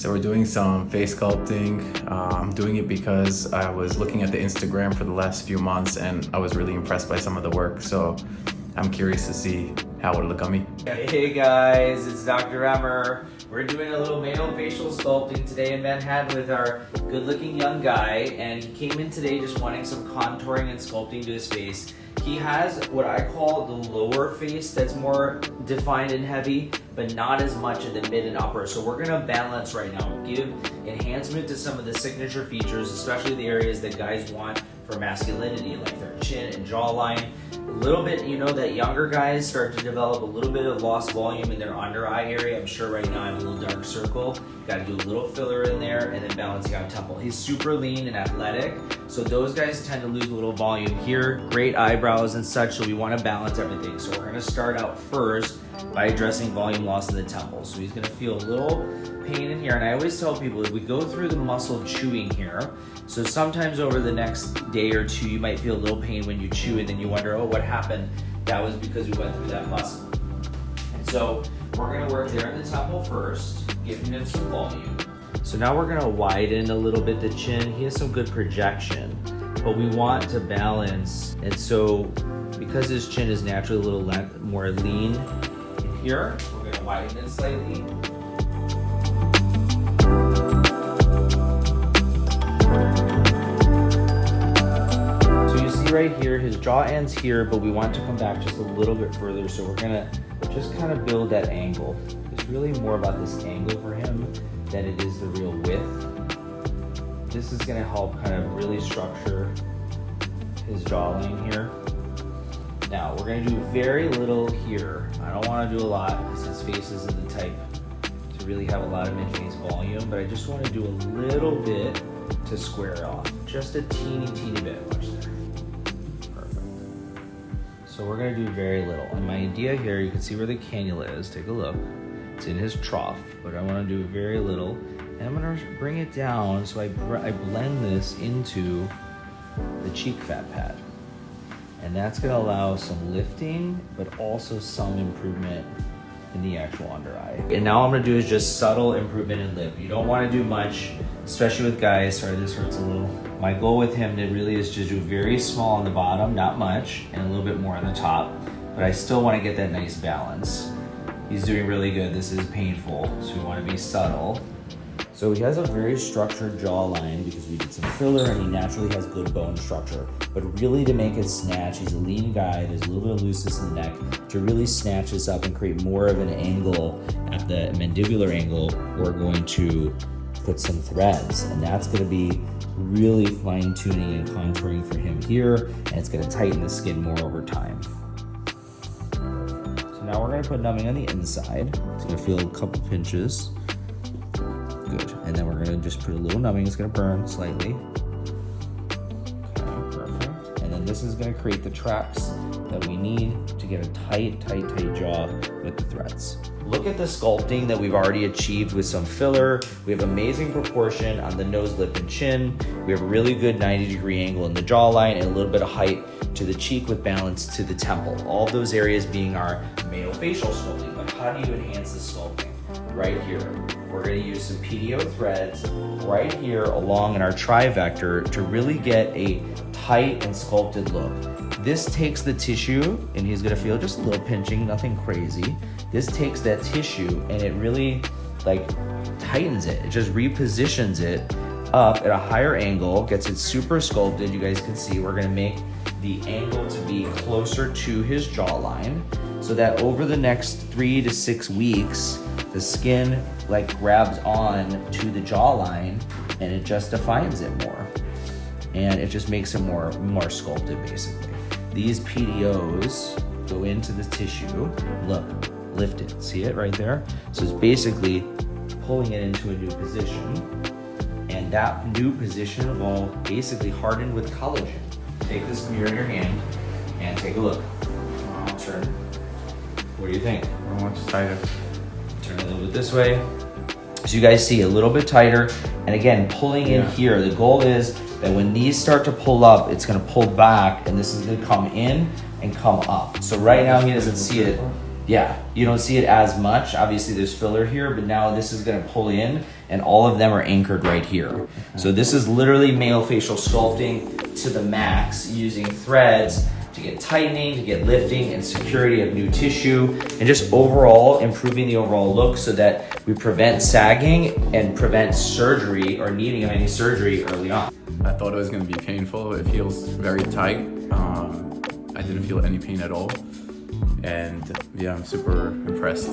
So we're doing some face sculpting. I'm doing it because I was looking at the Instagram for the last few months and I was really impressed by some of the work. So I'm curious to see how it would look on me. Hey guys, it's Dr. Emer. We're doing a little male facial sculpting today in Manhattan with our good-looking young guy, and he came in today just wanting some contouring and sculpting to his face. He has what I call the lower face that's more defined and heavy, but not as much in the mid and upper. So we're gonna balance right now, give enhancement to some of the signature features, especially the areas that guys want for masculinity, like their chin and jawline. A little bit, you know, that younger guys start to develop a little bit of lost volume in their under eye area. I'm sure right now I have a little dark circle. Got to do a little filler in there and then balancing out temple. He's super lean and athletic, so those guys tend to lose a little volume here. Great eyebrows and such, so we want to balance everything. So we're going to start out first by addressing volume loss in the temple. So he's going to feel a little pain in here, and I always tell people if we go through the muscle chewing here, so sometimes over the next day or two you might feel a little pain when you chew and then you wonder, oh, what happened? That was because we went through that muscle. And so we're going to work there in the temple first, giving him some volume. So now we're going to widen a little bit the chin. He has some good projection, but we want to balance, and so because his chin is naturally a little more lean in here, we're going to widen it slightly. Right here, his jaw ends here, but we want to come back just a little bit further, so we're gonna just kind of build that angle. It's really more about this angle for him than it is the real width. This is gonna help kind of really structure his jawline here. Now we're gonna do very little here. I don't want to do a lot because his face isn't the type to really have a lot of mid-face volume, but I just want to do a little bit to square off, just a teeny bit. Watch there. So we're gonna do very little. And my idea here, you can see where the cannula is. Take a look. It's in his trough, but I wanna do very little. And I'm gonna bring it down so I blend this into the cheek fat pad. And that's gonna allow some lifting, but also some improvement in the actual under eye. And now I'm gonna do is just subtle improvement in lip. You don't wanna do much, especially with guys. Sorry, this hurts a little. My goal with him really is to do very small on the bottom, not much, and a little bit more on the top, but I still want to get that nice balance. He's doing really good. This is painful, so we want to be subtle. So he has a very structured jawline because we did some filler and he naturally has good bone structure. But really to make it snatch, he's a lean guy, there's a little bit of looseness in the neck. To really snatch this up and create more of an angle at the mandibular angle, we're going to put some threads, and that's going to be really fine-tuning and contouring for him here, and it's going to tighten the skin more over time. So now we're going to put numbing on the inside. It's going to feel a couple pinches. Good. And then we're going to just put a little numbing. It's going to burn slightly. Okay, perfect. And then this is going to create the tracks that we need to get a tight jaw with the threads. Look at the sculpting that we've already achieved with some filler. We have amazing proportion on the nose, lip, and chin. We have a really good 90-degree angle in the jawline and a little bit of height to the cheek with balance to the temple. All of those areas being our male facial sculpting. But how do you enhance the sculpting? Right here. We're going to use some PDO threads right here along in our trivector to really get a tight and sculpted look. This takes the tissue, and he's going to feel just a little pinching, nothing crazy. This takes that tissue and it really like tightens it. It just repositions it up at a higher angle, gets it super sculpted. You guys can see we're gonna make the angle to be closer to his jawline so that over the next 3 to 6 weeks, the skin like grabs on to the jawline and it just defines it more. And it just makes it more sculpted basically. These PDOs go into the tissue, look, lift it, see it right there? So it's basically pulling it into a new position, and that new position will basically harden with collagen. Take this mirror in your hand and take a look. I'll turn. What do you think? How much tighter? Turn a little bit this way. So you guys see a little bit tighter, and again, pulling in here. The goal is that when these start to pull up, it's gonna pull back, and this is gonna come in and come up. So right now he doesn't see it. Yeah, you don't see it as much. Obviously there's filler here, but now this is gonna pull in and all of them are anchored right here. So this is literally male facial sculpting to the max, using threads to get tightening, to get lifting and security of new tissue, and just overall improving the overall look so that we prevent sagging and prevent surgery or needing of any surgery early on. I thought it was going to be painful. It feels very tight. I didn't feel any pain at all. And yeah, I'm super impressed.